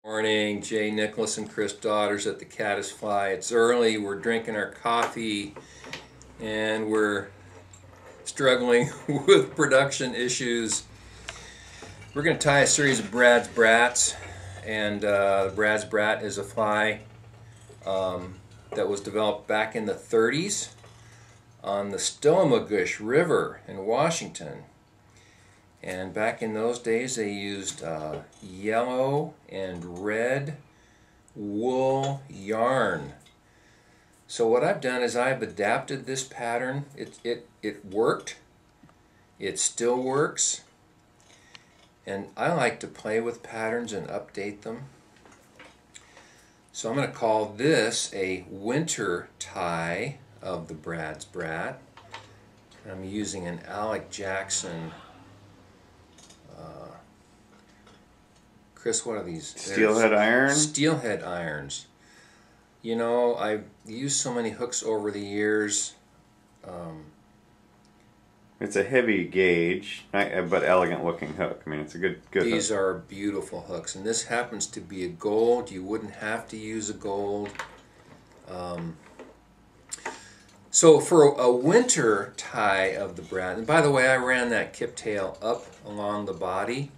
Morning, Jay Nicholas and Chris Daughters at the Caddis Fly. It's early, we're drinking our coffee, and we're struggling with production issues. We're going to tie a series of Brad's Brats, and Brad's Brat is a fly that was developed back in the 30s on the Stillamegush River in Washington. And back in those days they used yellow and red wool yarn. So what I've done is I've adapted this pattern. It worked. It still works. And I like to play with patterns and update them. So I'm going to call this a winter tie of the Brad's Brat. I'm using an Alec Jackson Chris, what are these? Steelhead iron? Steelhead irons. You know, I've used so many hooks over the years. It's a heavy gauge, but elegant looking hook. I mean, it's a good These hook. are beautiful hooks, and this happens to be a gold. You wouldn't have to use a gold. So for a winter tie of the Brat, and by the way, I ran that kip tail up along the body.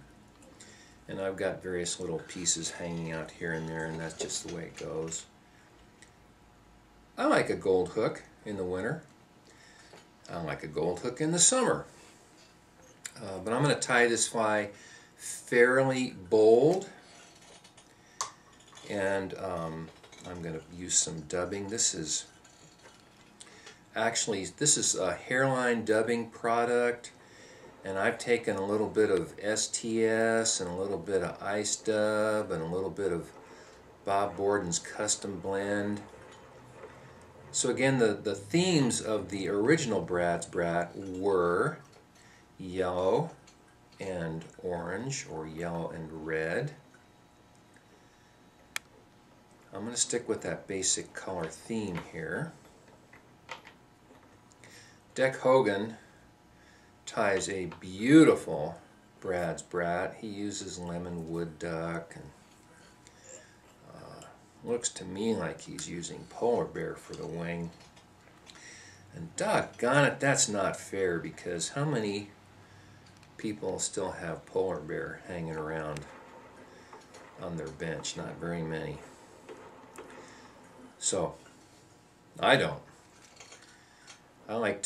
And I've got various little pieces hanging out here and there, and that's just the way it goes. I like a gold hook in the winter. I like a gold hook in the summer. But I'm going to tie this fly fairly bold. And I'm going to use some dubbing. This is a hairline dubbing product. And I've taken a little bit of STS and a little bit of Ice Dub and a little bit of Bob Borden's Custom Blend. So again, the themes of the original Brad's Brat were yellow and orange, or yellow and red. I'm going to stick with that basic color theme here. Deck Hogan ties a beautiful Brad's Brat. He uses lemon wood duck, and looks to me like he's using polar bear for the wing. And doggone it, that's not fair, because how many people still have polar bear hanging around on their bench? Not very many. So I don't. I like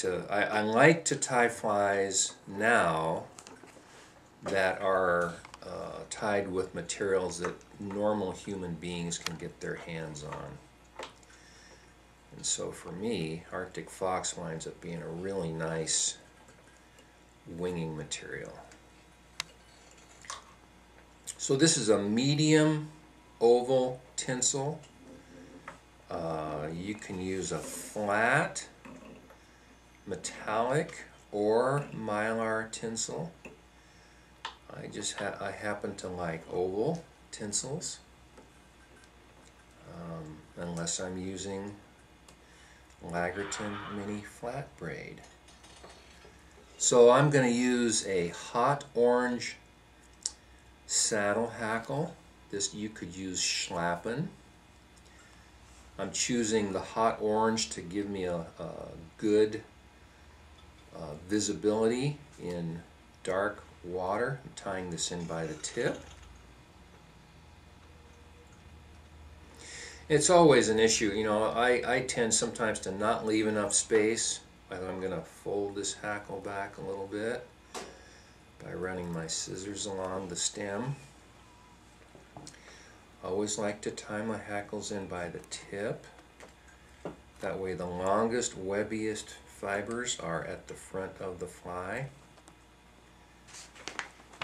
to tie flies now that are tied with materials that normal human beings can get their hands on. And so for me, Arctic Fox winds up being a really nice winging material. So this is a medium oval tinsel. You can use a flat, metallic, or mylar tinsel. I happen to like oval tinsels, unless I'm using Lagerton Mini Flat Braid. So I'm going to use a hot orange saddle hackle. This, you could use Schlappen. I'm choosing the hot orange to give me a good visibility in dark water. I'm tying this in by the tip. It's always an issue, you know. I tend sometimes to not leave enough space. I'm going to fold this hackle back a little bit by running my scissors along the stem. I always like to tie my hackles in by the tip. That way the longest, webbiest fibers are at the front of the fly.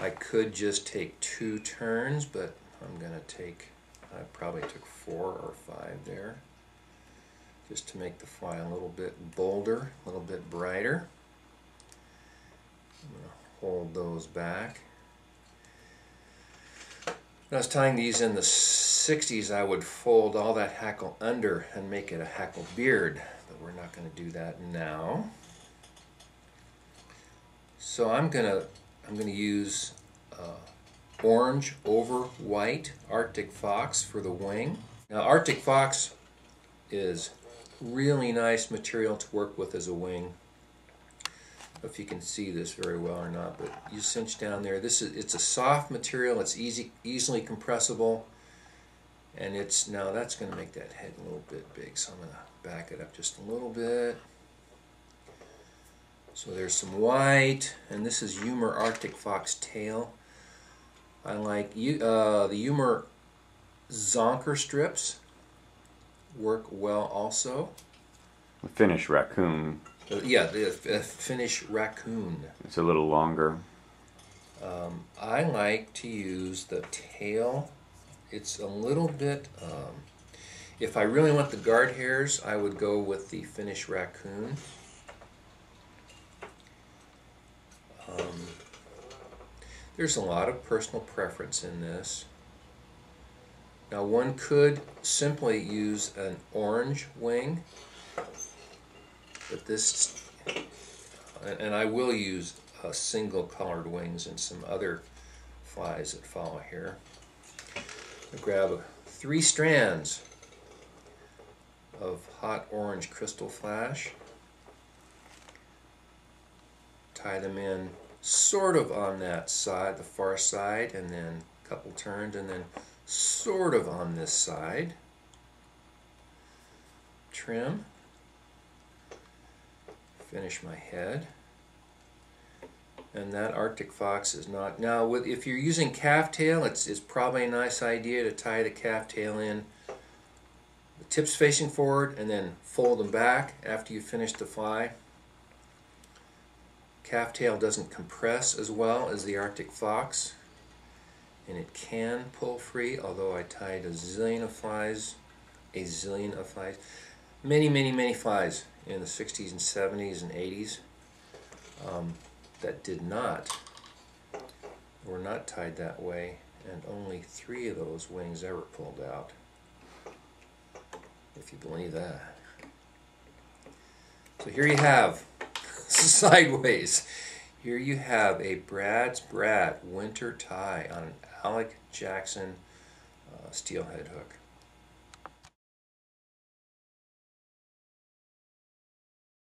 I could just take 2 turns, but I'm going to take, I probably took 4 or 5 there, just to make the fly a little bit bolder, a little bit brighter. I'm going to hold those back. When I was tying these in the 60s, I would fold all that hackle under and make it a hackle beard, but we're not going to do that now. So I'm going to use orange over white Arctic Fox for the wing. Now Arctic Fox is really nice material to work with as a wing. I don't know if you can see this very well or not, but you cinch down there. It's a soft material. It's easily compressible, and now that's going to make that head a little bit big. So I'm going to back it up just a little bit. So there's some white, and this is Humor Arctic Fox tail. I like the Humor Zonker strips. Work well also. The Finnish raccoon. Yeah, the Finnish raccoon. It's a little longer. I like to use the tail. It's a little bit, if I really want the guard hairs, I would go with the Finnish raccoon. There's a lot of personal preference in this. Now one could simply use an orange wing, but this, and I will use single colored wings and some other flies that follow here. I'll grab 3 strands of hot orange crystal flash, tie them in sort of on that side, the far side, and then a couple turns, and then sort of on this side. Trim. Finish my head. And that Arctic Fox is not... Now, if you're using calf tail, it's probably a nice idea to tie the calf tail in, the tips facing forward, and then fold them back after you finish the fly. Calf tail doesn't compress as well as the Arctic Fox, and it can pull free, although I tied a zillion of flies, many flies in the 60s and 70s and 80s that were not tied that way, and only 3 of those wings ever pulled out, if you believe that. So here you have, sideways, here you have a Brat's Brat winter tie on an Alec Jackson steelhead hook.